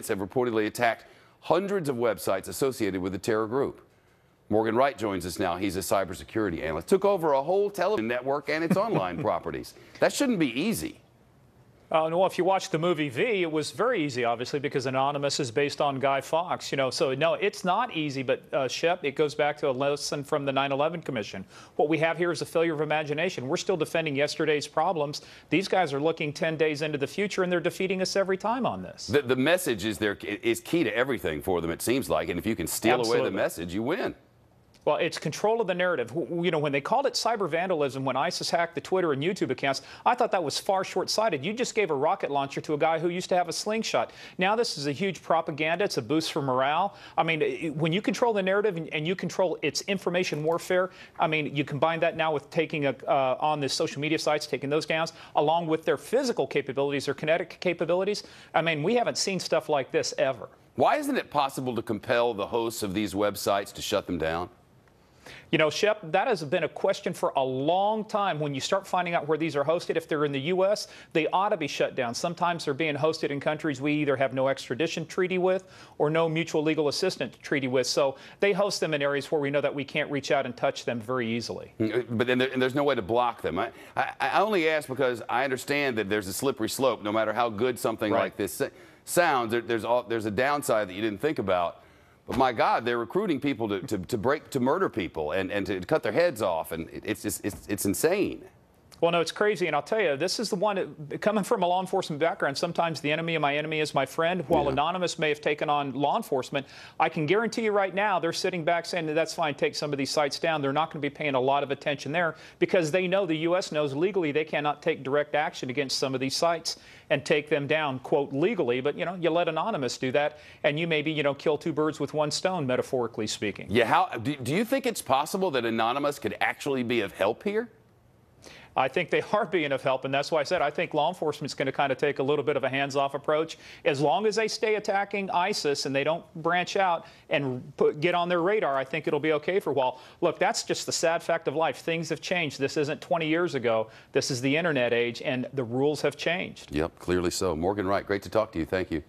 affiliates have reportedly attacked hundreds of websites associated with the terror group. Morgan Wright joins us now. He's a cybersecurity analyst. Took over a whole television network and its online properties. That shouldn't be easy. Well, if you watch the movie V, it was very easy, obviously, because Anonymous is based on Guy Fawkes. So no, it's not easy. But Shep, it goes back to a lesson from the 9/11 Commission. What we have here is a failure of imagination. We're still defending yesterday's problems. These guys are looking 10 days into the future, and they're defeating us every time on this. The message is key to everything for them, it seems like. And if you can steal away the message, you win. Well, it's control of the narrative. When they called it cyber vandalism, when ISIS hacked the Twitter and YouTube accounts, I thought that was far short-sighted. You just gave a rocket launcher to a guy who used to have a slingshot. Now this is a huge propaganda. It's a boost for morale. I mean, when you control the narrative and you control its information warfare, I mean, you combine that now with taking on the social media sites, taking those down, along with their physical capabilities, their kinetic capabilities. I mean, we haven't seen stuff like this ever. Why isn't it possible to compel the hosts of these websites to shut them down? You know, Shep, that has been a question for a long time. When you start finding out where these are hosted, if they're in the U.S., they ought to be shut down. Sometimes they're being hosted in countries we either have no extradition treaty with or no mutual legal assistance treaty with. So they host them in areas where we know that we can't reach out and touch them very easily. But then there's no way to block them. I only ask because I understand that there's a slippery slope. No matter how good something like this sounds, there's a downside that you didn't think about. But my God, they're recruiting people to murder people and to cut their heads off, and it's insane. Well, no, it's crazy, and I'll tell you, this is the one, coming from a law enforcement background, sometimes the enemy of my enemy is my friend. While Anonymous may have taken on law enforcement, I can guarantee you right now they're sitting back saying that's fine, take some of these sites down. They're not going to be paying a lot of attention there because they know, the U.S. knows legally they cannot take direct action against some of these sites and take them down, quote, legally. But, you let Anonymous do that, and you maybe, kill two birds with one stone, metaphorically speaking. Yeah, do you think it's possible that Anonymous could actually be of help here? I think they are being of help, and that's why I said I think law enforcement's going to kind of take a little bit of a hands-off approach. As long as they stay attacking ISIS and they don't branch out and get on their radar, I think it'll be okay for a while. Look, that's just the sad fact of life. Things have changed. This isn't 20 years ago. This is the internet age, and the rules have changed. Yep, clearly so. Morgan Wright, great to talk to you. Thank you.